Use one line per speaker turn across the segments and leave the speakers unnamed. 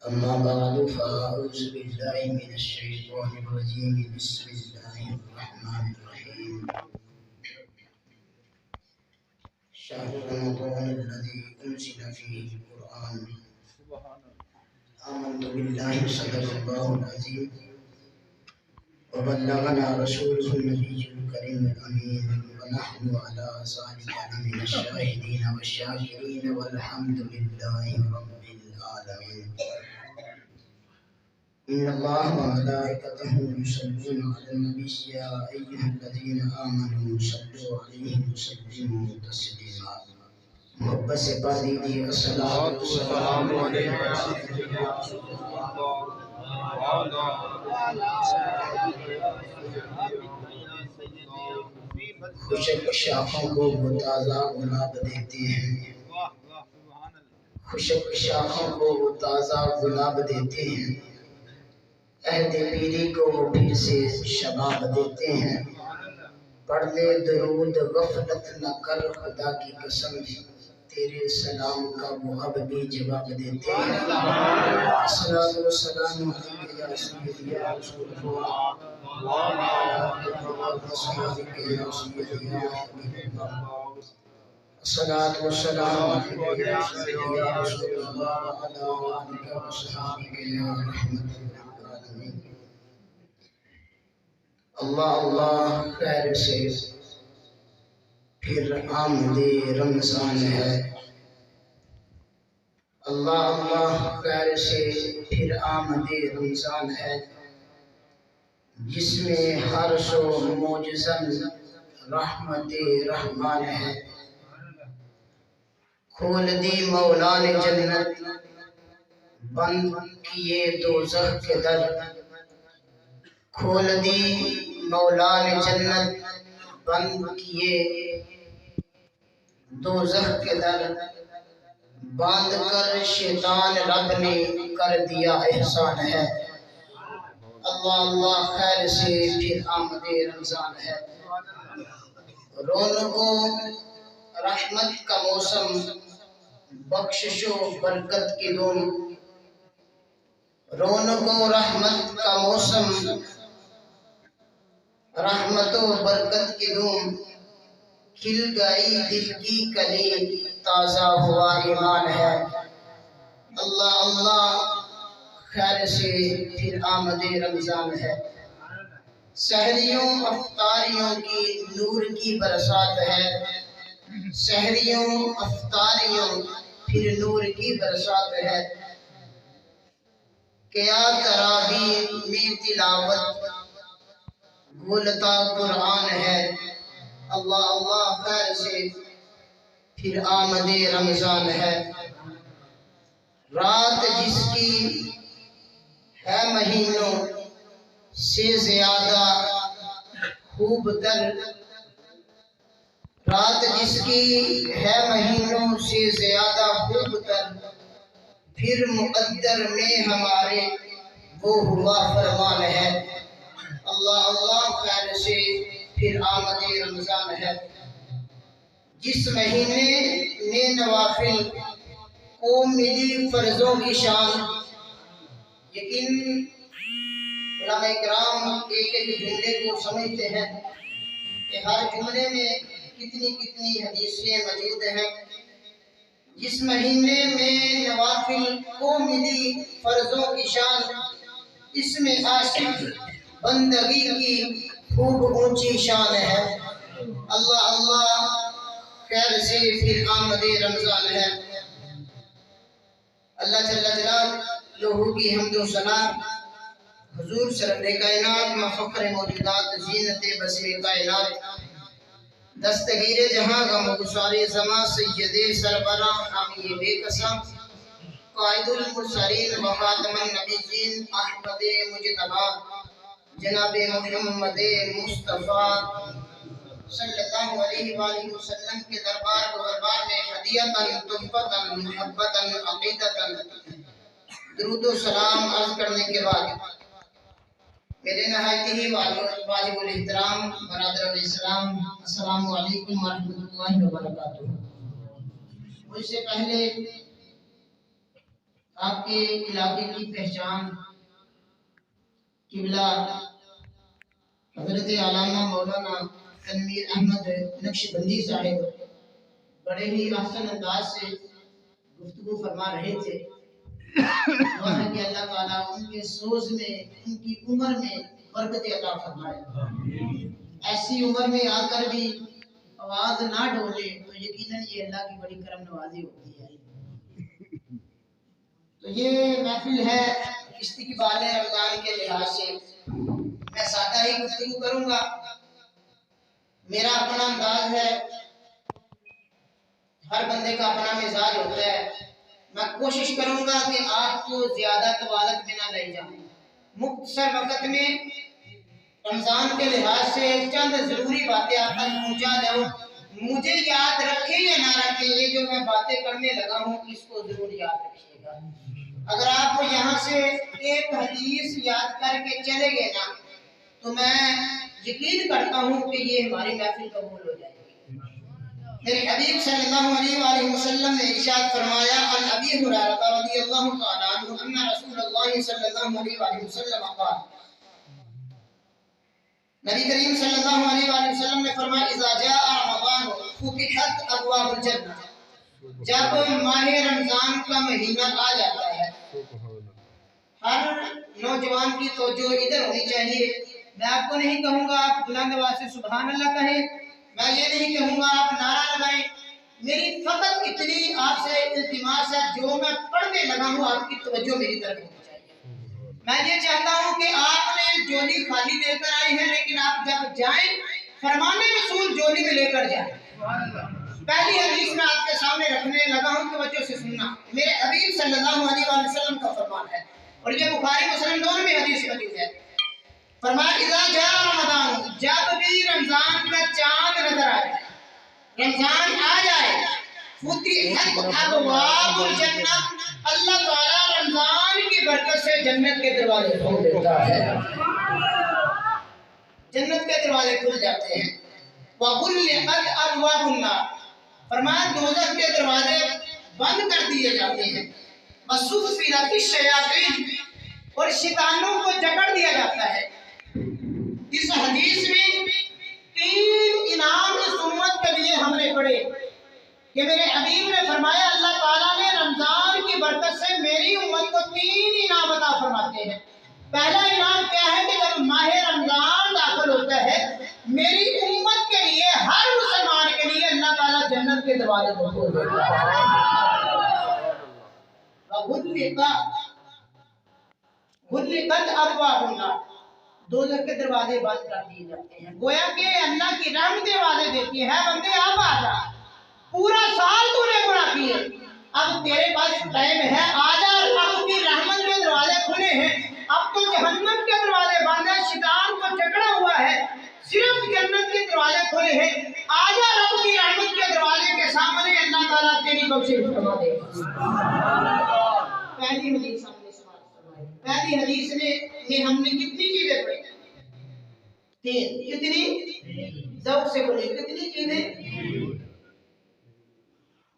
أما بعد فأعوذ بالله من الشيطان الرجيم بسم الله الرحمن الرحيم شهر رمضان الذي أنزل فيه القرآن آمنت بالله صدق الله العظيم وبلغنا رسوله النبي الكريم الأمين ونحن على ذلك من الشاهدين والشاكرين والحمد لله رب العالمين. إن الله وملائكته يصلون على النبي يا أيها الذين آمنوا صلوا عليه وسلموا تسليما. محبت سے پڑھ لیجیے السلام علیکم خوشک شاخوں کو وہ تازہ گلاب دیتے ہیں، خوشک شاخوں کو وہ تازہ گلاب دیتے ہیں، عہد پیری کو وہ پھر سے شباب دیتے ہیں۔ پڑھ لے درود غفلت نہ کر خدا کی قسم، تیرے سلام کا وہ اب بھی جواب دیتے ہیں۔ الصلاۃ والسلام علیک یا سیدی یا رسول اللہ الصلاۃ والسلام علیک یا سیدی یا رسول اللہ وعلی آلک وصحبک یا رحمت للعالمین۔ اللہ اللہ خیر سے پھر آمد رمضان ہے، اللہ اللہ خیر سے پھر آمد رمضان ہے، جس میں ہر سو معجزن رحمت رحمان ہے۔ کھول دی مولا نے جنت، بند کیے دوزخ کے در، کھول دی مولا نے جنت، بند کیے دوزخ کے در، باندھ کر شیطان رب نے کر دیا احسان ہے۔ اللہ اللہ خیر سے پھر آمد رمضان ہے، رونق و رحمت کا موسم، بخشش و برکت کی دھوم، رونق و رحمت کا موسم، رحمت و برکت کی دھوم، کھل گئی دل کی کلی، تازہ ہوا ایمان ہے۔ اللہ اللہ خیر سے پھر آمد رمضان ہے، سحریوں افطاریوں کی نور کی برسات ہے، سحریوں افطاریوں پھر نور کی برسات ہے۔ کیا تراویح میں تلاوت گولتا قرآن ہے، اللہ اللہ خیر سے پھر آمد رمضان ہے۔ رات جس کی ہے مہینوں سے زیادہ خوب تر، رات جس کی ہے مہینوں سے زیادہ خوب تر، پھر مقدر میں ہمارے وہ ہوا فرمان ہے۔ اللہ اللہ خیر سے پھر آمد رمضان ہے، جس مہینے میں نوافل کو ملی فرضوں کی شان۔ لیکن علماء کرام ایک ایک جملے کو سمجھتے ہیں کہ ہر جملے میں کتنی کتنی حدیثیں موجود ہیں۔ جس مہینے میں نوافل کو ملی فرضوں کی شان، اس میں عاشق بندگی کی خوب اونچی شان ہے۔ اللہ اللہ خیر سے پھر آمد رمضان ہے۔ اللہ جل جلالہ کی حمد و ثنا، حضور سرور کائنات مفخر موجودات زینت بسم کائنات، دستگیر جہاں غم گسار زماں سید سربراہ حامی بے قسم، قائد المرسلین و خاتم النبیین احمد مجتبی جناب محمد مصطفیٰ صلی اللہ علیہ وآلہ وسلم کے دربار و دربار میں ہدیۃً تحفۃً محبۃً عقیدۃً درود و سلام عرض کرنے کے بعد، میرے نہایت ہی واجب الاحترام برادران اسلام، السلام علیکم ورحمۃ اللہ وبرکاتہ۔ مجھ سے پہلے آپ کے علاقے کی پہچان قبلہ حضرت علامہ مولانا تنویر احمد نقشبندی صاحب بڑے ہی احسن انداز سے گفتگو فرما رہے تھے۔ دعا ہے کہ اللہ تعالیٰ ان کے سوز میں، ان کی عمر میں برکت عطا فرمائے۔ ایسی عمر میں آ کر بھی آواز نہ ڈولے تو یقیناً یہ اللہ کی بڑی کرم نوازی ہوتی ہے۔ تو یہ محفل ہے استقبال رمضان کے لحاظ سے میں سادہ ہی گفتگو کروں گا۔ میرا اپنا انداز ہے، ہر بندے کا اپنا مزاج ہوتا ہے۔ میں کوشش کروں گا کہ آپ کو زیادہ طوالت میں نہ لے جاؤں، مختصر وقت میں رمضان کے لحاظ سے چند ضروری باتیں آپ تک پہنچا دوں۔ مجھے یاد رکھیں یا نہ رکھیں، یہ جو میں باتیں کرنے لگا ہوں اس کو ضرور یاد رکھیے گا۔ اگر آپ یہاں سے ایک حدیث یاد کر کے چلے گئے نا تو میں یقین کرتا ہوں کہ یہ ہماری محفل قبول ہو جائے گی۔ میرے حبیب صلی اللہ علیہ وآلہ وسلم نے ارشاد فرمایا، عن ابی ہریرہ رضی اللہ تعالی عنہ ان رسول اللہ صلی اللہ علیہ وآلہ وسلم قال، نبی کریم صلی اللہ علیہ وآلہ وسلم نے فرمایا، اذا جاء رمضان فتحت ابواب الجنہ، جب ماہ رمضان کا مہینہ آ جاتا ہے، ہر نوجوان کی توجہ ادھر ہونی چاہیے۔ میں آپ کو نہیں کہوں گا آپ بلند آواز سے سبحان اللہ کہیں، میں یہ نہیں کہوں گا آپ نعرہ لگائیں، میری فقط اتنی آپ سے التماس ہے، جو میں پڑھنے لگا ہوں آپ کی توجہ میری طرف ہونی چاہیے۔ میں یہ چاہتا ہوں کہ آپ نے جولی خالی لے کر آئی ہیں، لیکن آپ جب جائیں فرمان رسول جولی میں لے کر جائیں۔ پہلی حدیث میں آپ کے سامنے رکھنے لگا ہوں، توجہ سے سننا، میرے حبیب صلی اللہ علیہ وآلہ وسلم کا فرمان ہے، اور یہ بخاری مسلم دونوں میں حدیث موجود ہے۔ فرمایا، اذا جاء رمضان، جب بھی رمضان کا چاند نظر آئے، رمضان آ جائے، فتحت ابواب الجنہ، اللہ تعالیٰ رمضان کی برکت سے جنت کے دروازے کھول دیتا ہے، جنت کے دروازے کھل جاتے ہیں۔ وغلقت ابواب النار، فرمایا دوزخ کے دروازے بند کر دیے جاتے ہیں۔ وصفدت الشیاطین، اور شیطانوں کو جکڑ دیا جاتا ہے۔ اس حدیث میں 3 انعام اس امت کے لیے ہم نے پڑھے کہ میرے حبیب نے فرمایا اللہ تعالیٰ نے رمضان کی برکت سے میری امت کو 3 انعام عطا فرماتے ہیں۔ پہلا انعام کیا ہے کہ جب ماہ رمضان داخل ہوتا ہے، میری امت کے لیے، ہر مسلمان کے لیے اللہ تعالیٰ جنت کے دروازے کھول دیتا ہے۔ غلقت ابواب النار، دوزخ کے دروازے بند کر دیے جاتے ہیں۔ گویا کہ اللہ کی رحمتیں وعدے دیتی ہے، بندے اب آ جا، پورا سال تو نے گناہ کیے، اب تیرے پاس ٹائم ہے، آ جا، رب کی رحمت کے دروازے کھلے ہیں، اب تو جہنم کے دروازے بند ہیں، شیطان کو جکڑا ہوا ہے، صرف جنت کے دروازے کھلے ہیں، آ جا رب کی رحمت کے دروازے کے سامنے، اللہ تعالیٰ تیری بخشش فرما دے گا۔ پہلی حدیث ہم نے سماعت فرمائی، پہلی حدیث میں ہم نے کتنی چیزیں پڑھی؟ 3۔ کتنی؟ ذوق سے بولیے، کتنی چیزیں؟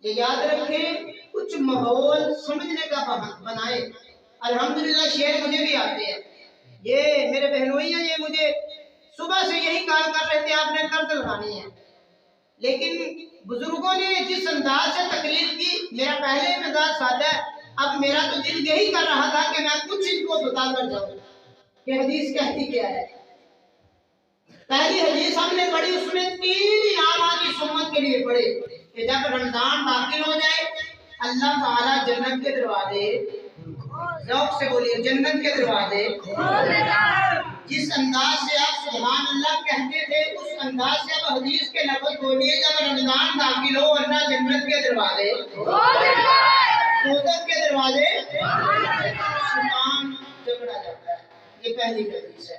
یہ یاد رکھیں، کچھ ماحول سمجھنے کا بنائے۔ الحمدللہ شعر مجھے بھی آتے ہیں، یہ میرے بہنوئی ہیں، یہ مجھے صبح سے یہی کام کر رہے تھے آپ نے طرز لگانی ہے، لیکن بزرگوں نے جس انداز سے تقریر کی، میرا پہلے مزاج سادہ ہے، اب میرا تو دل یہی کر رہا تھا کہ میں کچھ ان کو بتا کر جاؤں کہ حدیث کہتی کیا ہے۔ پہلی حدیث ہم نے پڑھی، اس میں 3 انعامات اس امت کے لیے پڑھے کہ جب رمضان داخل ہو جائے اللہ تعالیٰ جنت کے دروازے، ذوق سے بولیے، جنت کے دروازے، جس انداز سے آپ سبحان اللہ کہتے تھے اس انداز سے اب حدیث کے لفظ بولیے، جب رمضان داخل ہو اللہ جنت کے دروازے، دوزخ کے دروازے، شیطان جکڑا جاتا ہے۔ یہ پہلی حدیث ہے۔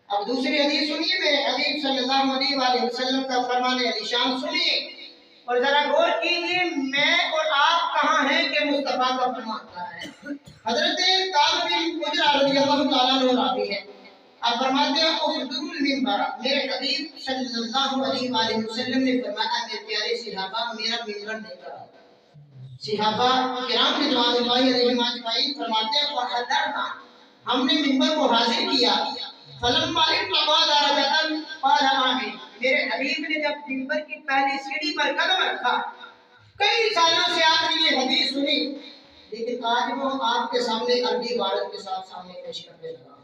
اب دوسری حدیث سنیے، میرے حبیب صلی اللہ علیہ وآلہ وسلم کا فرمان علی شان سنیے اور ذرا غور کیجیے، میں اور آپ کہاں ہیں کہ مصطفیٰ کا فرمان کہاں ہے۔ حضرت کعب بن عجرہ رضی اللہ تعالیٰ عنہ راوی ہے، آپ فرماتے ہیں احضروا المنبر، میرے حبیب صلی اللہ علیہ وآلہ وسلم نے فرمایا میرے پیارے صحابہ میرا منبر دے کر آؤ۔ صحابہ کرام رضوان اللہ علیہم اجمعین فرماتے ہیں فحضرنا، ہم نے منبر کو حاضر کیا، فلما ارتقى درجة قال آمین، میرے حبیب نے جب منبر کی پہلی سیڑھی پر قدم رکھا، کئی سالوں سے آپ نے یہ حدیث سنی، لیکن آج وہ آپ کے سامنے عربی عبارت کے ساتھ سامنے پیش کرنے لگا۔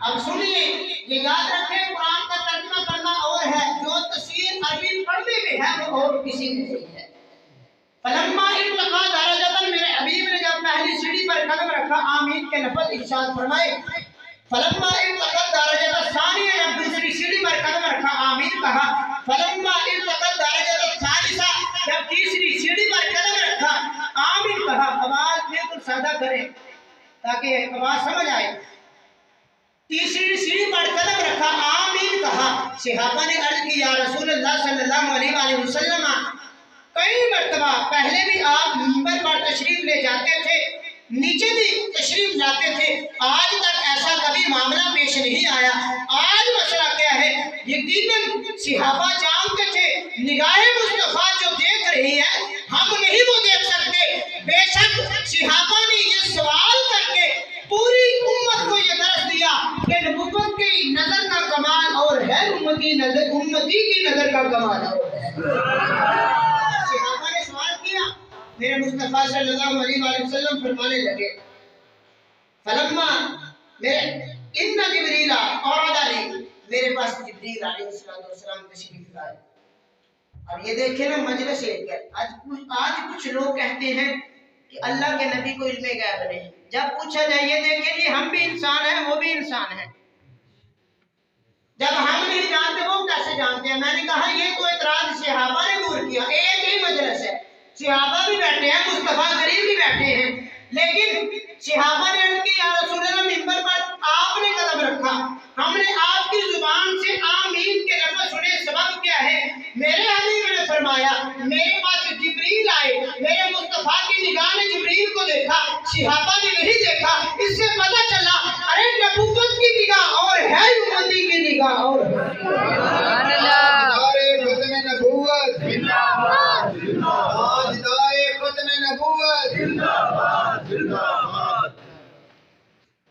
اب سنیے، یہ یاد رکھیں قرآن کا ترجمہ کرنا اور ہے، جو تفسیر عربی پڑھنے میں ہے وہ اور کسی میں نہیں ہے۔ فلما ارتقى درجة، میرے حبیب نے جب پہلی سیڑھی پر قدم رکھا، آمین کے لفظ ارشاد فرمائے۔ فلما ارتقى درجة الثانية، جب دوسری سیڑھی پر قدم رکھا، آمین کہا۔ فلما ارتقى درجة الثالثة، جب تیسری سیڑھی پر قدم رکھا، آمین کہا۔ آواز بالکل سادہ کریں تاکہ آواز سمجھ آئے۔ تیسری سیڑھی پر قدم رکھا، آمین کہا۔ صحابہ نے عرض کی یا رسول اللہ صلی اللہ علیہ وآلہ وسلم، کئی مرتبہ پہلے بھی آپ منبر پر تشریف لے جاتے تھے، نیچے بھی تشریف لاتے تھے، آج تک ایسا کبھی معاملہ پیش نہیں آیا، آج مسئلہ کیا ہے؟ یقیناً صحابہ جانتے تھے نگاہ مصطفیٰ جو دیکھ رہی ہے ہم نہیں وہ دیکھ سکتے۔ بے شک صحابہ نے یہ سوال کر کے پوری امت کو یہ درس دیا کہ نبوت کی نظر کا کمال اور ہے، امتی کی نظر کا کمال اور ہے۔ صحابہ نے سوال کیا، میرے مصطفیٰ صلی اللہ علیہ وآلہ وسلم فرمانے لگے فلما ان جبریل اورد علی، میرے پاس جبریل علیہ السلام تشریف لائے۔ اب یہ دیکھیں نا مجلس ہے، آج کچھ لوگ کہتے ہیں کہ اللہ کے نبی کو علم غیب نہیں، جب پوچھا جائے یہ دیکھیں یہ ہم بھی انسان ہیں وہ بھی انسان ہیں، جب ہم نہیں جانتے وہ کیسے جانتے ہیں؟ میں نے کہا یہ تو اعتراض صحابہ نے دور کیا، ایک ہی مجلس ہے، صحابہ بھی بیٹھے ہیں، مصطفیٰ کریم بھی بیٹھے ہیں، لیکن صحابہ نے عرض کی یا رسول اللہ منبر پر آپ نے قدم رکھا، ہم نے آپ کی زبان سے آمین کے لفظ سنے، سبب کیا ہے؟ میرے حبیب نے فرمایا میرے پاس جبریل آئے، میرے مصطفیٰ کی نگاہ نے جبریل کو دیکھا، صحابہ نے نہیں دیکھا، اس سے پتہ چلا ارے نبوت کی نگاہ اور ہے، امتی کی نگاہ اور ہے۔ ختم نبوت زندہ باد، ختم نبوت زندہ باد، زندہ باد۔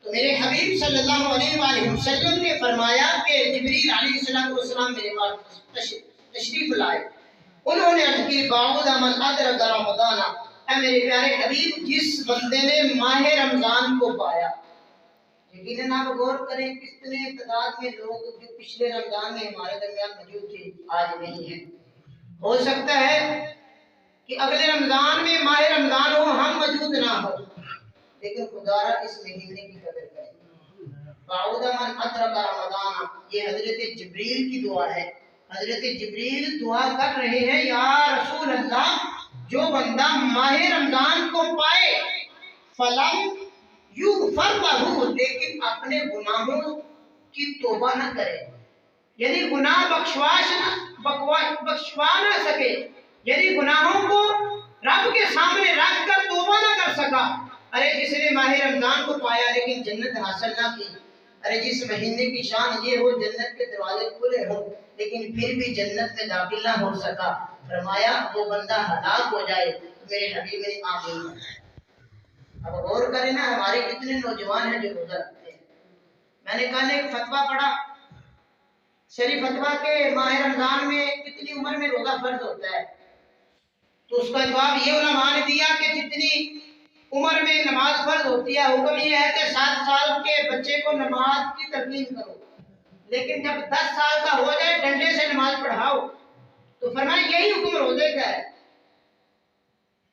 تو میرے حبیب صلی اللہ علیہ وآلہ وسلم نے فرمایا کہ جبریل علیہ السلام میرے پاس تشریف لائے، انہوں نے عرض کی بعد من ادرک رمضان، اے میرے پیارے حبیب جس بندے نے ماہ رمضان کو پایا، یقیناً آپ غور کریں کتنے تعداد میں لوگ جو پچھلے رمضان میں ہمارے درمیان موجود تھے آج نہیں ہیں، ہو سکتا ہے کہ اگلے رمضان میں ماہ رمضان ہو ہم موجود نہ ہو، لیکن خدا را اس مہینے کی قدر کریں۔ بعد من ادرک رمضان، یہ حضرت جبریل کی دعا ہے، حضرت جبریل دعا کر رہے ہیں یا رسول اللہ جو بندہ ماہ رمضان کو پائے فلم یغفر لہ، لیکن اپنے گناہوں کی توبہ نہ کرے، یعنی گناہ بخشوا نہ سکے، یعنی گناہوں کو رب کے سامنے رکھ کر توبہ نہ کر سکا۔ ارے جس نے ماہ رمضان کو پایا لیکن جنت حاصل نہ کی، ارے جس مہینے کی شان یہ ہو جنت کے دروازے کھلے ہوں لیکن پھر بھی جنت میں داخل نہ ہو سکا، فرمایا وہ بندہ ہلاک ہو جائے۔ میرے حبیب نے آمین۔ اب غور کریں نا ہمارے کتنے نوجوان ہیں جو روزہ رکھتے ہیں۔ میں نے کل ایک فتویٰ پڑھا، شریف فتویٰ کے ماہ رمضان میں کتنی عمر میں روزہ فرض ہوتا ہے، تو اس کا جواب یہ علماء نے دیا کہ جتنی عمر میں نماز فرض ہوتی ہے، حکم یہ ہے کہ 7 سال کے بچے کو نماز کی تلقین کرو، لیکن جب 10 سال کا ہو جائے ڈنڈے سے نماز پڑھاؤ، تو فرمایا یہی حکم روزے کا ہے۔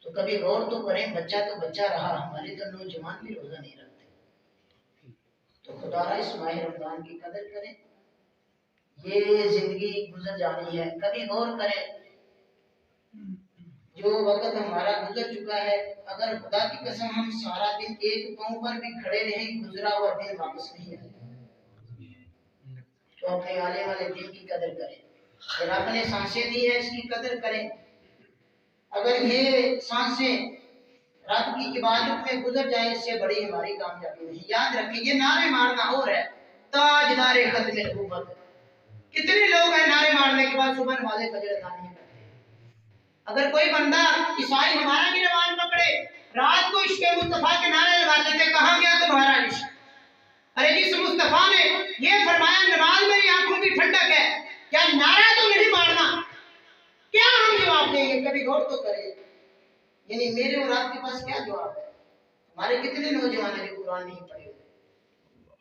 تو کبھی غور تو کریں، بچہ تو بچہ رہا، ہمارے تو نوجوان بھی روزہ نہیں رکھتے، تو خدا را اس ماہ رمضان کی قدر کریں، یہ زندگی گزر جانی ہے۔ کبھی غور کریں جو وقت ہمارا گزر چکا ہے، اگر خدا کی قسم ہم سارا دن ایک پاؤں پر بھی کھڑے رہیں گزرا ہوا دن واپس نہیں آئے، تو اپنے آنے والے دن کی قدر کریں، اگر آپ نے سانسیں دی ہیں اس کی قدر کریں، اگر یہ سانسیں رب کی عبادت میں گزر جائیں اس سے بڑی ہماری کامیابی نہیں۔ یاد رکھیں یہ نعرے مارنا اور ہے، تاجدار ختم نبوت، کتنے لوگ ہیں نعرے مارنے کے بعد صبح نماز فجر ادا نہیں کرتے، اگر کوئی بندہ عیسائی ہمارا بھی نماز پکڑے، رات کو عشق مصطفیٰ کے نعرے لگاتے تھے، کہاں گیا تمہارا عشق؟ ارے جس مصطفیٰ نے یہ فرمایا نماز میری آنکھوں کی ٹھنڈک ہے، کیا نعرہ تو نہیں مارنا؟ کیا ہم جواب دیں گے؟ کبھی غور تو کریں، یعنی میرے اور آپ کے پاس کیا جواب ہے؟ ہمارے کتنے نوجوان ہیں جو قرآن نہیں پڑھے ہوئے؟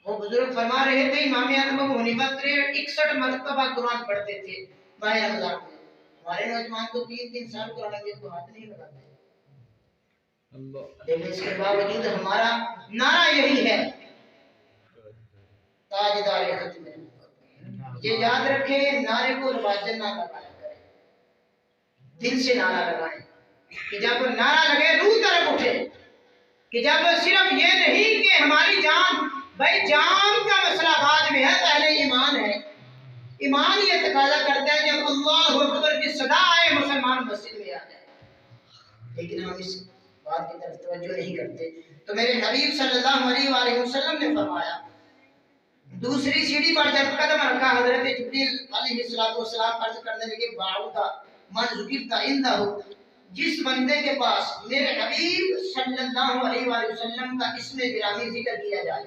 وہ بزرگ فرما رہے تھے، امام اعظم ابو حنیفہ 61 مرتبہ قرآن پڑھتے تھے ماہ رمضان میں۔ ہمارے نوجوان تو 3 سال قرآن مجید کو ہاتھ نہیں لگاتے، لیکن اس کے باوجود ہمارا نعرہ یہی ہے، تاجدار ختم۔ یہ یاد رکھیں، نعرے کو رواجن نہ لگایا کریں، دل سے نعرہ لگائیں کہ جب نعرہ لگے روح طرف اٹھے، کہ جب صرف یہ نہیں کہ ہماری جان، بھائی جان کا مسئلہ بعد میں ہے، پہلے ایمان ہے۔ ایمان یہ تقاضا کرتا ہے جب اللہ اکبر کی صدا آئے مسلمان مسجد میں آ جائے، لیکن ہم اس بات کی طرف توجہ نہیں کرتے۔ تو میرے حبیب صلی اللہ علیہ وآلہ وسلم نے فرمایا، دوسری سیڑھی پر جب قدم رکھا، حضرت جبریل علیہ السلام عرض کرنے لگے، باعوذ من ذکرت عنده، جس بندے کے پاس میرے حبیب صلی اللہ علیہ وآلہ وسلم کا اسم گرامی ذکر کیا جائے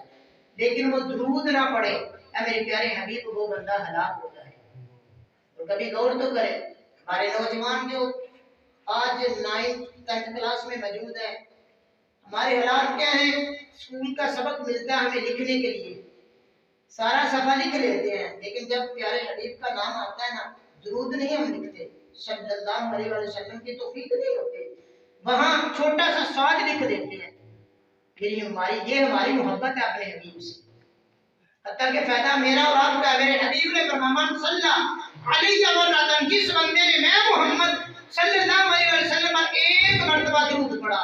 لیکن وہ درود نہ پڑھے، اے میرے پیارے حبیب وہ بندہ ہلاک ہو جائے۔ تو کبھی غور تو کرے، ہمارے نوجوان جو آج 9th 10th کلاس میں موجود ہیں، ہمارے حالات کیا ہیں؟ اسکول کا سبق ملتا ہے ہمیں لکھنے کے لیے، سارا صفحہ لکھ لیتے ہیں، لیکن جب پیارے حبیب کا نام آتا ہے نا، درود نہیں ہم لکھتے، صلی اللہ علیہ وسلم کی توفیق نہیں ہوتے، وہاں چھوٹا سا سواد لکھ دیتے ہیں۔ یہ ہماری محبت ہے اپنے حبیب سے، حتیٰ کہ فائدہ میرا اور آپ کا، میرے حبیب نے فرمایا صلی علیہ وسلم، جس بندے نے میں محمد صلی اللہ علیہ وسلم پر ایک مرتبہ درود پڑھا،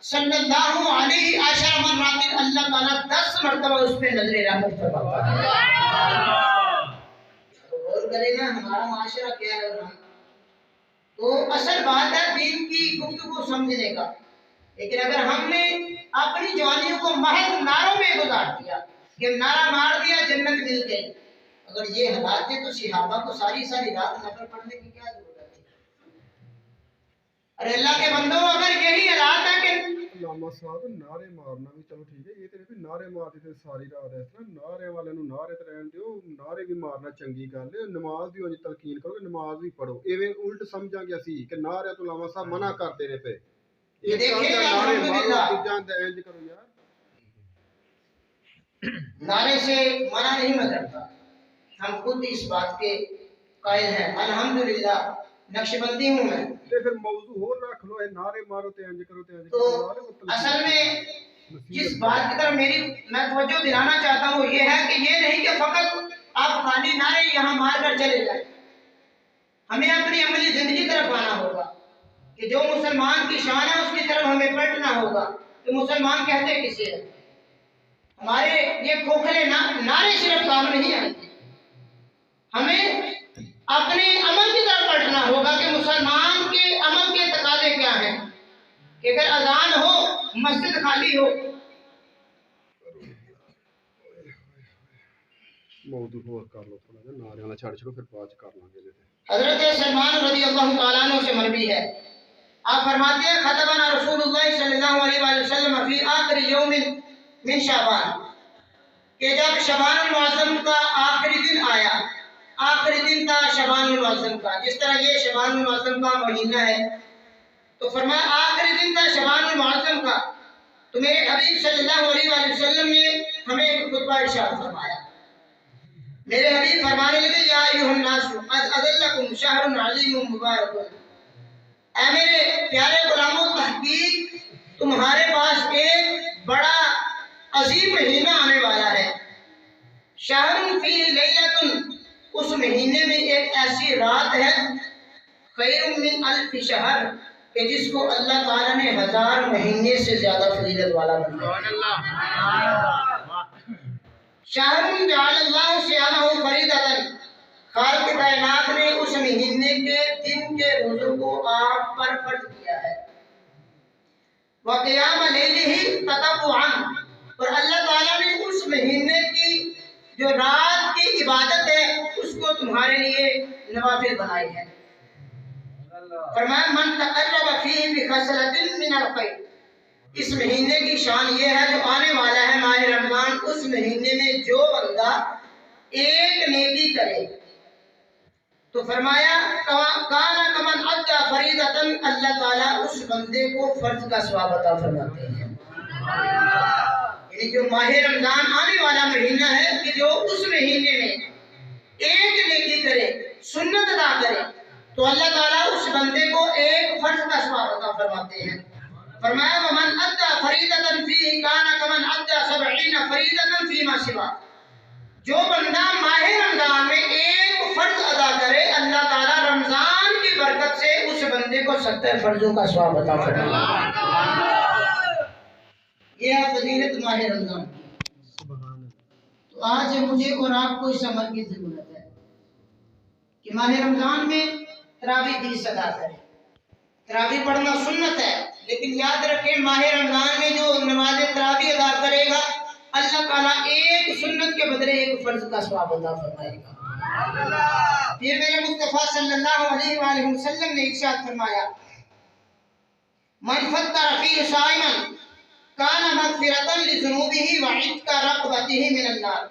صلی اللہ علیہ عشر مرات، اللہ تعالیٰ 10 مرتبہ اس پہ نظر رحمت فرماتا ہے۔ تو غور کریں نا ہمارا معاشرہ کیا ہے، اور ہم تو اصل بات ہے دین کی گفتگو سمجھنے کا، لیکن اگر ہم نے اپنی جوانیوں کو محض نعروں میں گزار دیا کہ نعرہ مار دیا جنت مل گئی، اگر یہ حالات تھے تو صحابہ کو ساری رات نفل پڑھنے کی کیا ضرورت تھی؟ ارے اللہ کے بندوں، اگر یہی حالات ہے کہ
علامہ صاحب نعرے مارنا بھی چلو ٹھیک ہے، یہ تے نعرے مارتے تھے ساری رات، اس طرح نعرے والے نو نعرے تے رہن دیو، نعرے بھی مارنا چنگی گل ہے، نماز بھی انج تلقین کرو کہ نماز بھی پڑھو، ایویں الٹ سمجھاں گے اسی کہ نعرے تو علامہ صاحب منع کرتے نے پے،
یہ دیکھیں
الحمدللہ کرو یار،
نعرے سے منع نہیں میں کرتا، ہم خود اس بات کے قائل ہیں، الحمدللہ نقشبندی ہوں میں،
پھر موضوع اور رکھ لو، نعرے مارو تے انج کرو تے انج
تو
کرو،
اصل میں جس بات کی طرف میں توجہ دلانا چاہتا ہوں وہ یہ ہے کہ یہ نہیں کہ فقط آپ خالی نعرے یہاں مار کر چلے جائیں، ہمیں اپنی عملی زندگی طرف آنا ہوگا کہ جو مسلمان کی شان ہے اس کی طرف ہمیں پلٹنا ہوگا کہ مسلمان کہتے کسے ہیں۔ ہمارے یہ کھوکھلے نعرے صرف کام نہیں آئیں گے، ہمیں اپنے عمل کی طرف پلٹنا ہوگا کہ مسلمان کے عمل کے تقاضے کیا ہیں، کہ اگر اذان ہو مسجد خالی ہو،
موضوع اور کر لو تھوڑا جا، نعرے والا چھڑ چھڑو پھر بعد کر لیں گے۔
حضرت سلمان رضی اللہ تعالیٰ عنہ سے مروی ہے، آپ فرماتے ہیں خطبنا رسول اللہ صلی اللہ علیہ وآلہ وسلم فی آخر یوم من شعبان، کہ جب شعبان المعظم کا آخری دن آیا، آخری دن تھا شعبان المعظم کا، جس طرح یہ شعبان المعظم کا مہینہ ہے، تو فرمایا آخری دن تھا شعبان المعظم کا، تو میرے حبیب صلی اللہ علیہ وآلہ وسلم نے ہمیں ایک خطبہ ارشاد فرمایا، میرے حبیب فرمانے لگے یا ایھا الناس قد اذلکم شہر عظیم مبارک، اے میرے پیارے غلاموں، تحقیق تمہارے پاس ایک بڑا عظیم مہینہ آنے والا ہے، شہر فیہ لیلۃ، اس مہینے میں ایک ایسی رات ہے، خیر من الف شہر، کہ جس کو اللہ تعالیٰ نے 1000 مہینے سے زیادہ فضیلت والا بنایا، شہر جعل اللہ صیامہ فریضۃ، خالق کائنات نے اس مہینے کے دن کے روزوں کو آپ پر فرض کیا ہے، وقیام لیلہ تطوعا، اور اللہ تعالیٰ نے اس مہینے کی جو رات کی عبادت ہے اس کو تمہارے لیے نوافل بنائی ہے، فرمایا من تقرب فیہ بخصلۃ من الخیر، اس مہینے کی شان یہ ہے جو آنے والا ہے ماہ رمضان، اس مہینے میں جو بندہ ایک نیکی کرے تو فرمایا کانا کمن ادى فریضۃ، اللہ تعالیٰ اس بندے کو فرض کا ثواب عطا فرماتے ہیں۔ یعنی جو ماہ رمضان آنے والا مہینہ ہے کہ جو اس مہینے میں ایک نیکی کرے، سنت ادا کرے، تو اللہ تعالیٰ اس بندے کو ایک فرض کا ثواب عطا فرماتے ہیں۔ فرمایا ومن ادى فریضۃ فیہ کانا کمن ادى 70 فریضۃ فیما سوا، جو بندہ ماہ رمضان میں ایک فرض ادا کرے، اللہ تعالیٰ رمضان کی برکت سے اس بندے کو 70 فرضوں کا ثواب عطا فرماتا ہے۔ یہ ہے فضیلت ماہ رمضان کی۔ تو آج مجھے اور آپ کو اس عمل کی ضرورت ہے کہ ماہ رمضان میں تراویح 20 ادا کریں۔ تراویح پڑھنا سنت ہے، لیکن یاد رکھیں ماہ رمضان میں جو نماز تراویح ادا کرے گا، اللہ تعالیٰ ایک سنت کے بدلے ایک فرض کا ثواب عطا فرمائے گا۔ پھر میرے مصطفیٰ صلی اللہ علیہ وآلہ وسلم نے ارشاد فرمایا من فطر فیہ صائما کان مغفرۃ لذنوبہ وعتق رقبتہ من النار،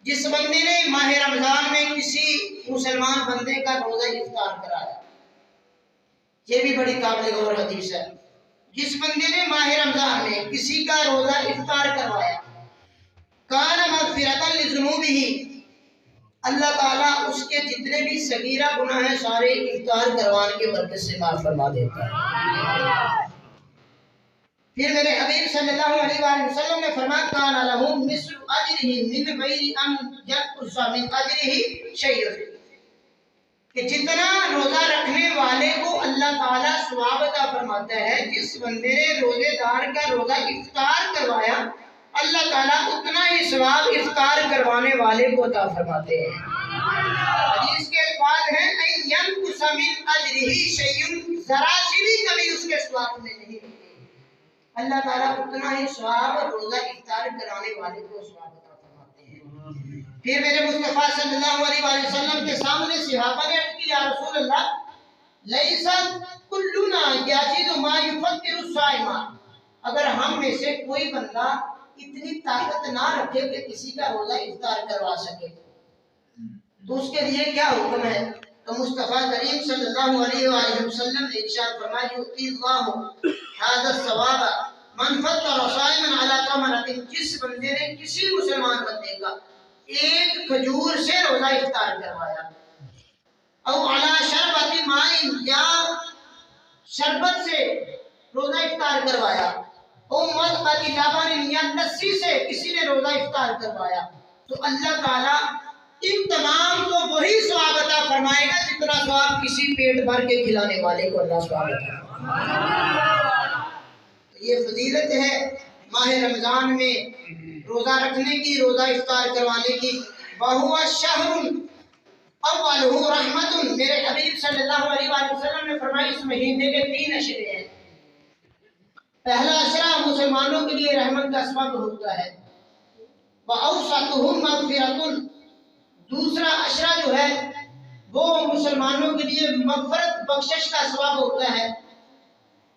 جس بندے نے ماہ رمضان میں کسی مسلمان بندے کا روزہ افطار کرایا، یہ بھی بڑی قابل غور حدیث ہے، جس بندے نے ماہ رمضان میں کسی کا روزہ افطار کروایا، کان مغفرۃ لذنوبہ، اللہ تعالیٰ اس کے جتنے بھی صغیرہ گناہ ہیں سارے افطار کروانے کے برکت سے معاف فرما دیتا ہے۔ پھر میرے حبیب صلی اللہ علیہ وآلہ وسلم نے فرمایا کان لہ مثل اجرہ من غیر ان ینقص من اجرہ شیء، کہ جتنا روزہ رکھنے والے کو اللہ تعالیٰ ثواب عطا فرماتا ہے، جس بندے نے روزے دار کا روزہ افطار کروایا، اللہ تعالیٰ اتنا ہی ثواب افطار کروانے والے کو عطا فرماتے ہیں۔ حدیث کے الفاظ ہیں ان ینقص من اجرہ شیء، ذرا سی بھی کمی اس کے ثواب میں نہیں، اللہ تعالیٰ اتنا ہی ثواب روزہ افطار کرانے والے کو ثواب عطا فرماتے ہیں۔ پھر میرے مصطفیٰ صلی اللہ علیہ وآلہ وسلم کے سامنے صحابہ نے عرض کی یا رسول اللہ لیس کلنا یجد ما یفطر الصائم، اگر ہم میں سے کوئی بندہ اتنی طاقت نہ رکھے کہ کسی کا روزہ افطار کروا سکے تو اس کے لیے کیا حکم ہے؟ تو مصطفیٰ کریم صلی اللہ علیہ وآلہ وسلم نے ارشاد فرمایا یؤتی اللہ ھذا الثواب من فطر صائما علی تمرۃ، جس بندے نے کسی مسلمان بندے کا ایک کھجور سے روزہ افطار کروایا، او علی شربۃ ماء، یا شربت سے روزہ افطار کروایا، او مضغۃ لبن، یا لسی سے کسی نے روزہ افطار کروایا، تو اللہ تعالیٰ ان تمام کو وہی ثواب عطا فرمائے گا جتنا ثواب کسی پیٹ بھر کے کھلانے والے کو اللہ ثواب عطا فرمائے۔ یہ فضیلت ہے ماہ رمضان میں روزہ رکھنے کی، روزہ افطار کروانے کی۔ وَهُوَ الشَّهْرُ أَوَّلُهُ رَحْمَةٌ، میرے حبیب صلی اللہ علیہ وآلہ وسلم نے فرمایا اس مہینے کے 3 اشرے ہیں۔ پہلا اشرہ مسلمانوں کے لیے رحمت کا سبب ہوتا ہے، وَأَوْسَطُهُ مَغْفِرَةٌ، دوسرا اشرہ جو ہے وہ مسلمانوں کے لیے مغفرت بخشش کا سبب ہوتا ہے،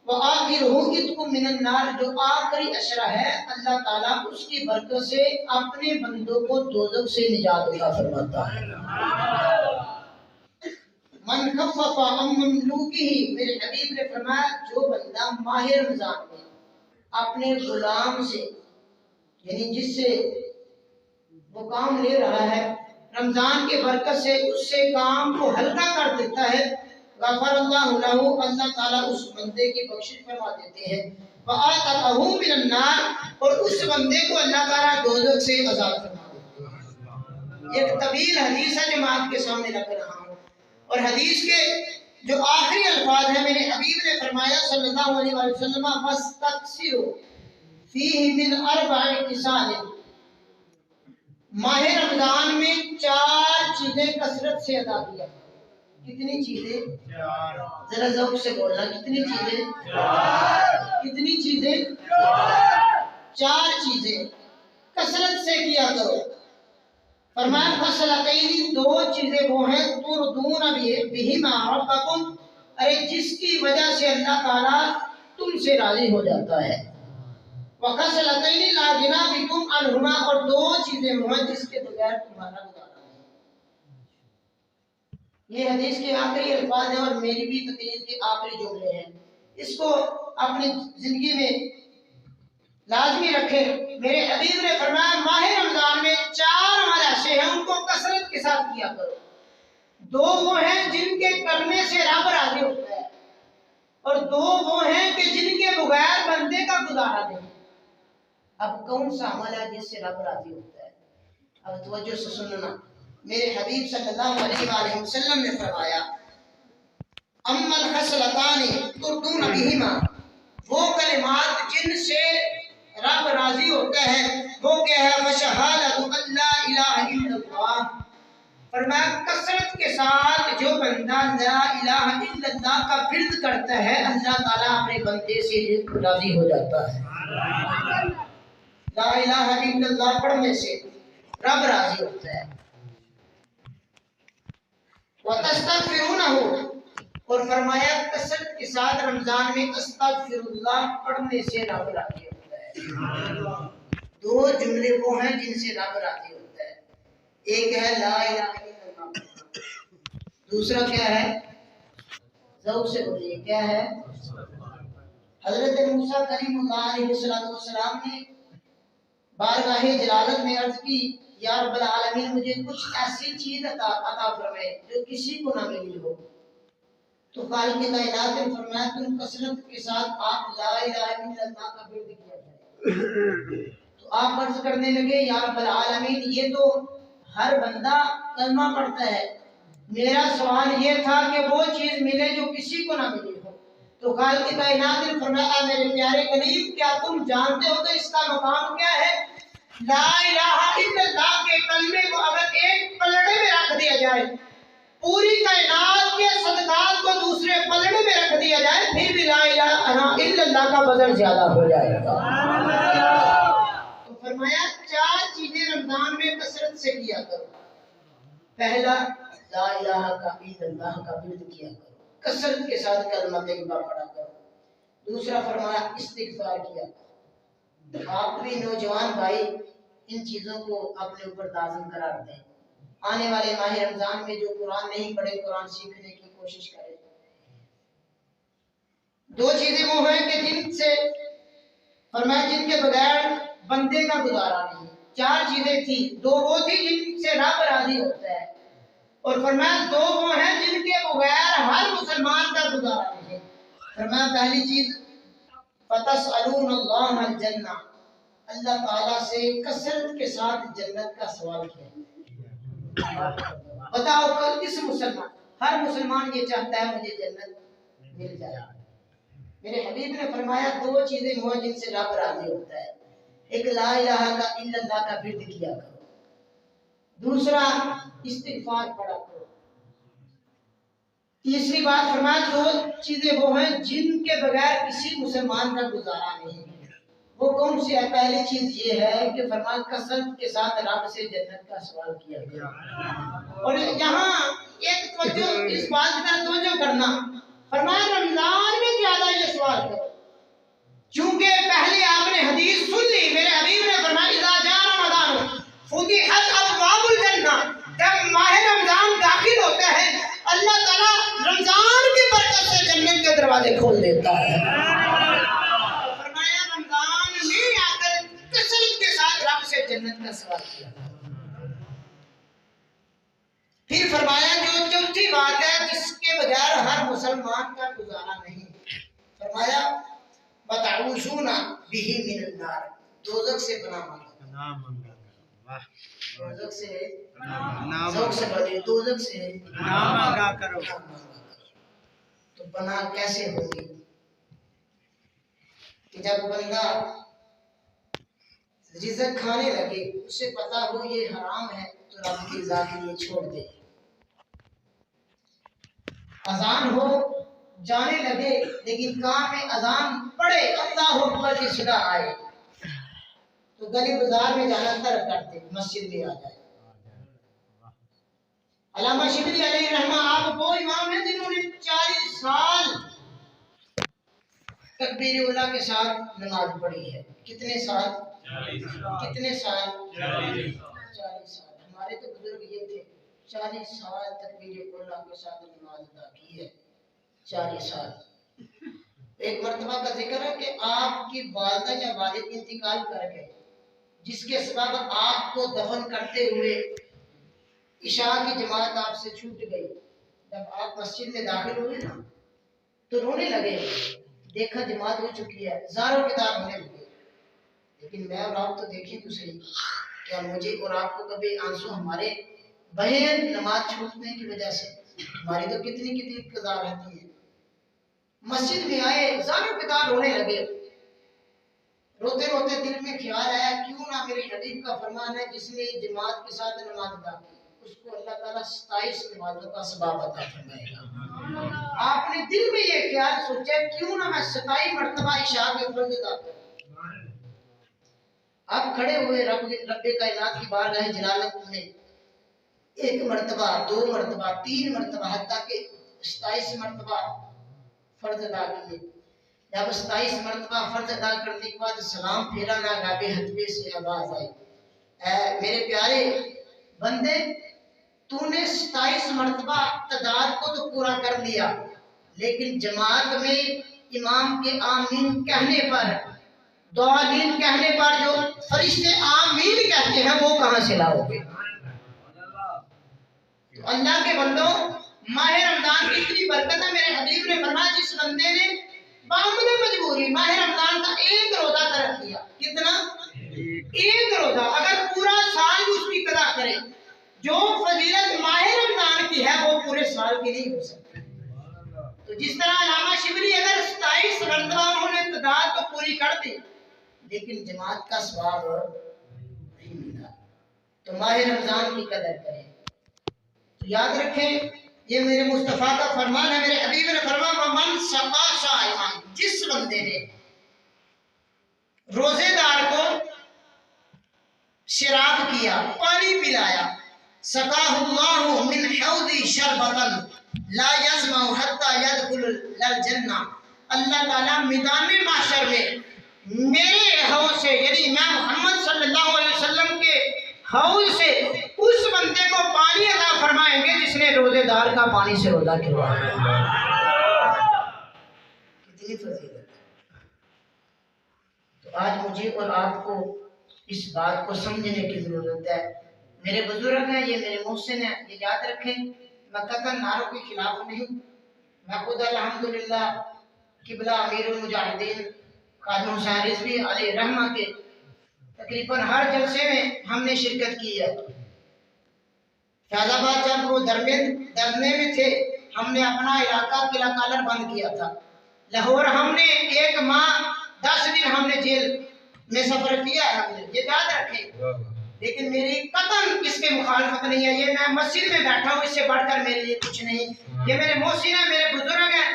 وَآخِرُهُ عِتْقٌ مِّنَ النَّارِ، جو آخری اشرہ ہے اللہ تعالیٰ اس کی برکت سے اپنے بندوں کو دوزخ سے نجات عطا فرماتا ہے۔ من خفف عن مملوکہ، میرے حبیب نے فرمایا جو بندہ ماہ رمضان میں اپنے غلام سے، یعنی جس سے وہ کام لے رہا ہے، رمضان کے برکت سے اس سے کام کو ہلکا کر دیتا ہے، غفر اللہ لہ، اللہ تعالیٰ اس بندے کی بخشش فرما دیتے ہیں، وَآتَقَهُ مِنَ النَّارِ، اور اس بندے کو اللہ تعالیٰ دوزخ سے آزاد فرما دیتے ہیں۔ ایک طویل حدیث ہے جو میں آپ کے سامنے رکھ رہا ہوں، اور حدیث کے جو آخری الفاظ ہیں میرے حبیب نے فرمایا صلی اللہ علیہ وسلم وَاسْتَكْثِرُوا فِيهِ مِنْ 4 خِصَالٍ، ماہ رمضان میں 4 چیزیں کثرت سے ادا کیا۔ کتنی چیزیں؟ ذرا ذوق سے بولنا، کتنی چیزیں؟ کتنی چیزیں؟ 4 چیزیں کثرت سے کیا کرو۔ فرمایا خصلتین، 2 چیزیں وہ ہیں تردون بہما ربکم، ارے جس کی وجہ سے اللہ تعالیٰ تم سے راضی ہو جاتا ہے. وَخَصْلَتَيْنِ لَا غِنَىٰ بِكُمْ عَنْهُمَا، اور دو چیزیں ہیں جس کے بغیر تمہارا گزارا نہیں. یہ حدیث کے آخری الفاظ ہیں اور میری بھی تقریر کے آخری جملے ہیں. اس کو اپنی زندگی میں لازمی رکھیں. میرے حبیب نے فرمایا ماہ رمضان میں 4 عمل ایسے ہیں ان کو کثرت کے ساتھ کیا کرو. 2 وہ ہیں جن کے کرنے سے رب راضی ہوتا ہے، اور 2 وہ ہیں کہ جن کے بغیر بندے کا گزارا نہیں. اب کون سا عمل ہے جس سے رب راضی ہوتا ہے؟ اب توجہ سے سننا. میرے حبیب صلی اللہ علیہ وآلہ وسلم نے فرمایا اما الخصلتان تردون بہما، وہ کلمات جن سے رب راضی ہوتا ہے وہ کیا ہے؟ وشہادۃ ان لا الہ الا اللہ. فرمایا کثرت کے ساتھ جو بندہ لا الہ الا اللہ کا ورد کرتا ہے اللہ تعالیٰ اپنے بندے سے راضی ہو جاتا ہے. لا الہ الا اللہ پڑھنے سے رب راضی ہوتا ہے. وَتَسْتَغْفِرُونَهُ، اور فرمایا کثرت کے ساتھ رمضان میں استغفر اللہ پڑھنے سے رب راضی ہوتا ہے. 2 جملے وہ ہیں جن سے رب راضی ہوتا ہے. ایک ہے لا الہ الا اللہ، دوسرا کیا ہے؟ ذوق سے بولیے کیا ہے؟ حضرت موسیٰ کلیم اللہ علیہ السلام نے بارگاہ جلالت میں عرض کی یا رب العالمین مجھے کچھ ایسی چیز عطا فرمائے جو کسی کو نہ ملی ہو. تو خالق کائنات نے فرمایا تم کثرت کے ساتھ آپ لا الہ الا اللہ کا ورد کیا جائے. تو آپ عرض کرنے لگے یا رب العالمین یہ تو ہر بندہ کلمہ پڑھتا ہے، میرا سوال یہ تھا کہ وہ چیز ملے جو کسی کو نہ ملی ہو. تو خالق کائنات نے فرمایا میرے پیارے کلیم کیا تم جانتے ہو کہ اس کا مقام کیا ہے؟ لا الہ الا اللہ کے کلمے کو اگر ایک پلڑے میں رکھ دیا جائے، پوری کائنات کے صدقات کو دوسرے پلڑے میں رکھ دیا جائے، پھر بھی لا الہ الا اللہ کا وزن زیادہ ہو جائے گا. تو فرمایا 4 چیزیں رمضان میں کثرت سے کیا کرو. پہلا لا الہ الا اللہ کا ورد کیا کرو، کثرت کے ساتھ کلمہ طیبہ پڑھا کرو. دوسرا فرمایا استغفار کیا کرو. آپ بھی نوجوان بھائی ان چیزوں کو اپنے اوپر لازم قرار دیں. آنے والے ماہ رمضان میں جو قرآن نہیں پڑھے قرآن سیکھنے کی کوشش کریں. 2 چیزیں وہ ہیں کہ جن سے فرمایا جن کے بغیر بندے کا گزارا نہیں. 4 چیزیں تھی، 2 وہ تھی جن سے رب راضی ہوتا ہے، اور فرمایا 2 وہ ہیں جن کے بغیر ہر مسلمان کا گزارا نہیں. فرمایا پہلی چیز فَتَسْأَلُونَ اللَّهَ الْجَنَّةَ، اللہ تعالیٰ سے کثرت کے ساتھ جنت کا سوال کیا. بتاؤ کس مسلمان، ہر مسلمان یہ چاہتا ہے مجھے جنت مل جائے. میرے حبیب نے فرمایا 2 چیزیں ہیں جن سے رب راضی ہوتا ہے. ایک لا الہ الا اللہ کا ورد کیا کرو، دوسرا استغفار پڑھا کرو. تیسری بات فرمایا 2 چیزیں وہ ہیں جن کے بغیر کسی مسلمان کا گزارا نہیں. وہ کون سی ہے؟ پہلی چیز یہ ہے کہ فرمایا کثرت کے ساتھ رب سے جنت کا سوال کیا گیا. اور یہاں ایک توجہ اس بات کی طرف توجہ کرنا، فرمایا رمضان میں زیادہ یہ سوال کرو، چونکہ پہلے آپ نے حدیث سن لی. میرے حبیب نے فرمایا اذا جاء رمضان فتحت ابواب الجنہ، جب ماہ رمضان داخل ہوتا ہے اللہ تعالیٰ رمضان کی برکت سے جنت کے دروازے کھول دیتا ہے. فرمایا رمضان میں آ کر کثرت کے ساتھ رب سے جنت کا سوال کیا. پھر فرمایا جو چوتھی بات ہے جس کے بغیر ہر مسلمان کا گزارا نہیں، فرمایا وَتَعُوذُونَ بِهِ مِنَ النَّارِ، دوزخ سے پناہ مانگا. دوزخ سے ذوق سے بڑھے دوزخ سے پناہ مانگا کرو. تو پناہ کیسے ہوگی کہ جب بندہ رزق کھانے لگے اسے پتا ہو یہ حرام ہے تو رب کی رضا کے لیے چھوڑ دے. اذان ہو جانے لگے لیکن کان میں اذان پڑے اللہ اکبر کی صدا آئے تو گلی بازار میں جانا ترک کر دے، مسجد میں آ جائے. علامہ شبلی علیہ رحمہ آپ وہ امام ہیں جنہوں نے 40 سال تکبیر اولیٰ کے ساتھ نماز پڑھی ہے. کتنے سال؟ 40 سال. کتنے سال؟ 40 سال. ہمارے تو بزرگ یہ تھے 40 سال تکبیر اولیٰ کے ساتھ نماز ادا کی ہے. 40 سال. ایک مرتبہ کا ذکر ہے کہ آپ کی والدہ یا والد انتقال کر گئے، جس کے سبب آپ کو دفن کرتے ہوئے عشاء کی جماعت آپ سے چھوٹ گئی. جب آپ مسجد میں داخل ہوئے نا تو رونے لگے، دیکھا جماعت ہو چکی ہے، زاروں کتاب ہونے لگے. لیکن میں اور آپ تو دیکھیں تو صحیح، کیا مجھے اور آپ کو کبھی آنسو ہمارے بہن نماز چھوٹنے کی وجہ سے؟ ہماری تو کتنی کتنی قضا رہتی ہے. مسجد میں آئے، زاروں کتاب رونے لگے. روتے روتے دل میں خیال آیا کیوں نہ میرے حبیب کا فرمان ہے جس نے جماعت کے ساتھ نماز ادا کی اس کو اللہ تعالیٰ 27 نمازوں کا ثواب عطا فرمائے گا. آپ نے دل میں یہ خیال سوچا کیوں نہ میں 27 مرتبہ عشاء کے فرض ادا کروں. آپ کھڑے ہوئے رب کائنات کی بارگاہ جلالت میں 1 مرتبہ 2 مرتبہ 3 مرتبہ حتیٰ کہ 27 مرتبہ فرض ادا کیے. جب 27 مرتبہ فرض ادا کرنے کے بعد سلام پھیرا نہ گابے حتبے سے آواز آئی، اے میرے پیارے بندے، تو نے 27 مرتبہ تعداد کو تو پورا کر لیا، لیکن جماعت میں امام کے آمین کہنے پر، دعالین کہنے پر جو فرشتے آمین کہتے ہیں وہ کہاں سے لاؤ گے؟ تو اللہ کے بندوں، ماہ رمضان کی اتنی برکت ہے. میرے حبیب نے فرمایا جس بندے نے بعمد مجبوری ماہ رمضان کا 1 روزہ ترک کیا، کتنا؟ 1 روزہ، اگر پورا سال اس کی قضا کرے، جو فضیلت ماہ رمضان کی ہے وہ پورے سال کی نہیں ہو سکتی. تو جس طرح علامہ شبلی اگر 27 مرتبہ انہوں نے تعداد تو پوری کر دی لیکن جماعت کا ثواب نہیں ملا. تو ماہ رمضان کی قدر کریں. تو یاد رکھیں یہ میرے مصطفیٰ کا فرمان ہے. میرے حبیب نے فرمایا من سقا صائما، جس بندے نے روزے دار کو شراب کیا، پانی پلایا، سقاہ اللہ من حوض شربتا لا یظمأ حتی یدخل الجنہ، اللہ تعالیٰ میدان محشر میں میرے حوض سے، یعنی میں محمد صلی اللہ علیہ وسلم کے حوض سے اس بندے کو پانی عطا فرمائیں گے جس نے روزے دار کا پانی سے روزہ کھلوایا. کتنی فضیلت. تو آج مجھے اور آپ کو اس بات کو سمجھنے کی ضرورت ہے. میرے بزرگ ہیں، یہ میرے محسن ہیں، یہ یاد رکھیں. میں قطعاً نعروں کے خلاف نہیں. میں خود الحمدللہ قبلہ امیر المجاہدین قادم حسین رضوی علیہ رحمہ کے تقریباً ہر جلسے میں ہم نے شرکت کی ہے. فیض آباد جب وہ درنے میں تھے ہم نے اپنا علاقہ قلعہ کالر بند کیا تھا. لاہور ہم نے 1 ماہ 10 دن ہم نے جیل میں سفر کیا ہے. ہم نے یہ یاد رکھیں. لیکن میری قطعاً اس کے مخالفت نہیں ہے. یہ میں مسجد میں بیٹھا ہوں، اس سے بڑھ کر میرے لیے کچھ نہیں. یہ میرے محسن ہیں، میرے بزرگ ہیں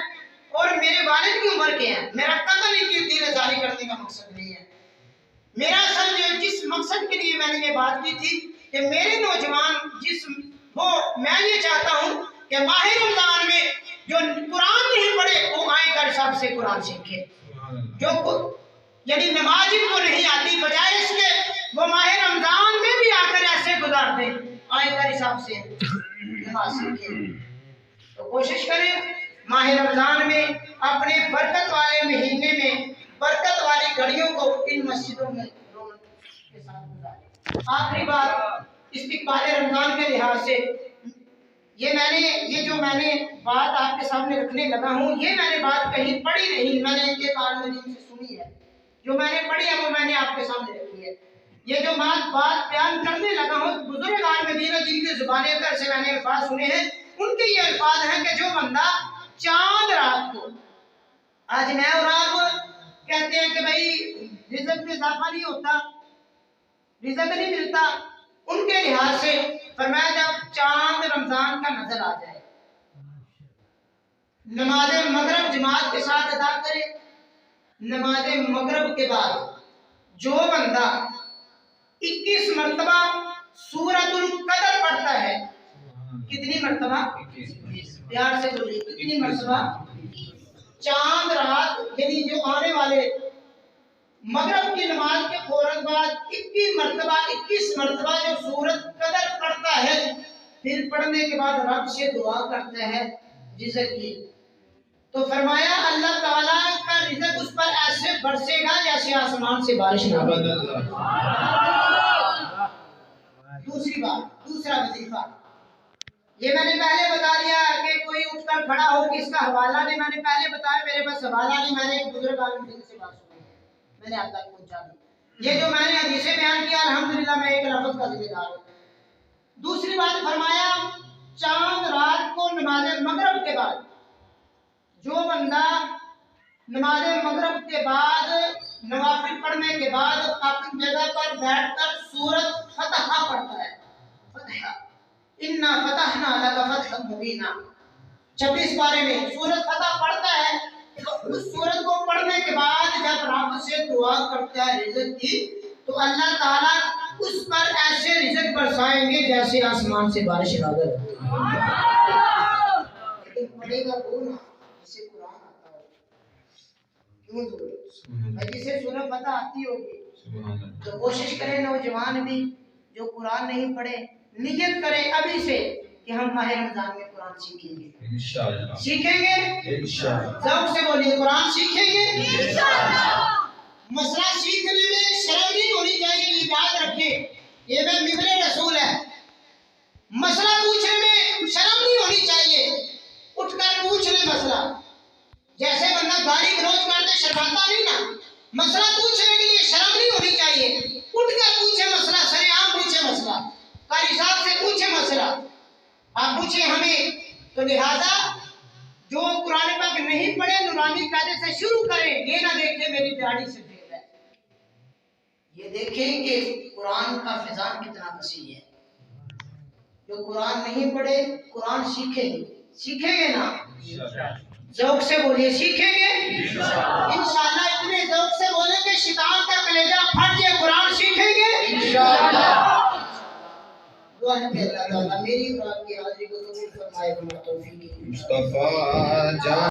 اور میرے والد کی عمر کے ہیں. میرا قطعاً ان کی دل ازاری کرنے کا مقصد نہیں ہے. میرا اصل جس مقصد کے لیے میں نے یہ بات کی تھی کہ میرے نوجوان میں یہ چاہتا ہوں کہ ماہ رمضان میں جو قرآن نہیں پڑھے وہ آئے کر سب سے قرآن سیکھے. جو یعنی نماز ان کو نہیں آتی، بجائے اس کے وہ ماہ رمضان میں بھی آ کر ایسے گزار دیں، آئے کر حساب سے نماز سیکھیں. تو کوشش کریں ماہ رمضان میں اپنے برکت والے مہینے میں برکت والی گھڑیوں کو ان مسجدوں میں کے ساتھ گزاریں. آخری بات استقبال رمضان کے لحاظ سے یہ جو میں نے بات آپ کے سامنے رکھنے لگا ہوں، یہ میں نے بات کہیں پڑھی نہیں، میں نے ان کے عالم دین سے سنی ہے. جو میں نے پڑھی ہے وہ میں نے آپ کے سامنے رکھی ہے. یہ جو بات بیان کرنے لگا ہوں بزرگ عالم دین جن کی زبان اطہر سے میں نے الفاظ سنے ہیں، ان کے یہ الفاظ ہیں کہ جو بندہ چاند رات کو، آج میں اور آپ کہتے ہیں کہ بھائی رزق میں اضافہ نہیں ہوتا، رزق نہیں ملتا، ان کے لحاظ سے فرمایا جب چاند رمضان کا نظر آ جائے نماز مغرب جماعت کے ساتھ ادا کرے. نماز مغرب کے بعد جو بندہ 21 مرتبہ سورۃ القدر پڑھتا ہے کتنی مرتبہ؟ پیار سے بولیے کتنی مرتبہ؟ چاند رات یعنی جو آنے والے مغرب کی نماز کے فوراً بعد 21 مرتبہ جو سورۃ قدر پڑھتا ہے، پھر پڑھنے کے بعد رب سے دعا کرتا ہے رزق کی، تو فرمایا اللہ تعالیٰ کا رزق اس پر ایسے برسے گا جیسے آسمان سے بارش نازل ہوتی ہے۔ دوسری بات، دوسرا وظیفہ، یہ میں نے پہلے بتا دیا کہ کوئی اٹھ کر کھڑا ہو کس کا حوالہ نہیں، میں نے پہلے بتایا میرے پاس حوالہ نہیں، میں نے ایک بزرگ عالم دین سے بات سنی، میں نے آپ تک پہنچا دی۔ یہ جو میں نے حدیثیں بیان کیا الحمدللہ میں ایک لفظ کا ذمہ دار ہوں۔ دوسری بات فرمایا چاند رات کو نماز مغرب کے بعد جو بندہ نماز مغرب کے بعد نوافل پڑھنے کے بعد اپنی جگہ پر بیٹھ کر سورۃ فتح پڑھتا ہے، فتح اِنَّا فَتَحْنَا لَكَ فَتْحًا مُبِينًا 26 پارے میں سورۃ فتح پڑھتا ہے، تو اس سورت کو پڑھنے کے بعد جب رب سے دعا کرتا ہے رزق کی، تو اللہ تعالیٰ اس پر ایسے رزق برسائیں گے جیسے آسمان سے بارش نازل ہوتی ہے۔ لیکن پڑھے گا وہ نا جسے قرآن آتا ہو، کیوں بولے جسے سورۃ فتح آتی ہوگی، تو کوشش کریں نوجوان بھی جو قرآن نہیں پڑھے نیت کریں ابھی سے کہ ہم ماہ رمضان میں قرآن سیکھیں گے انشاءاللہ، سیکھیں گے انشاءاللہ، ذوق سے بولیے قرآن سیکھیں گے انشاءاللہ۔ مسئلہ سیکھنے میں شرم نہیں ہونی چاہیے، یہ یاد رکھیں، یہ میں ممبر رسول ہے، مسئلہ پوچھنے میں شرم نہیں ہونی چاہیے، اٹھ کر پوچھ لے مسئلہ، جیسے بندہ گالی گلوچ کرتے شرماتا نہیں نا، مسئلہ پوچھنے کے لیے شرم نہیں ہونی چاہیے، اٹھ کر پوچھے مسئلہ، سرعام پوچھے مسئلہ، قاری صاحب سے پوچھے مسئلہ، آپ پوچھیں ہمیں، تو لہذا جو قرآن پاک نہیں پڑھے نورانی قاعدے سے شروع کریں، یہ نہ دیکھیں میری داڑھی سے دیر ہے، یہ دیکھیں کہ قرآن کا فیضان کتنا وسیع ہے۔ جو قرآن نہیں پڑھے قرآن سیکھیں گے، سیکھیں گے نا ذوق سے بولیے سیکھیں گے انشاءاللہ، اتنے ذوق سے بولیں گے شیطان کا کلیجہ پھٹ جائے، قرآن سیکھیں گے انشاءاللہ۔ دعا ہے کہ اللہ تعالیٰ میری اور آپ کی حاضری کو قبول فرمائے، توفیق مصطفیٰ جان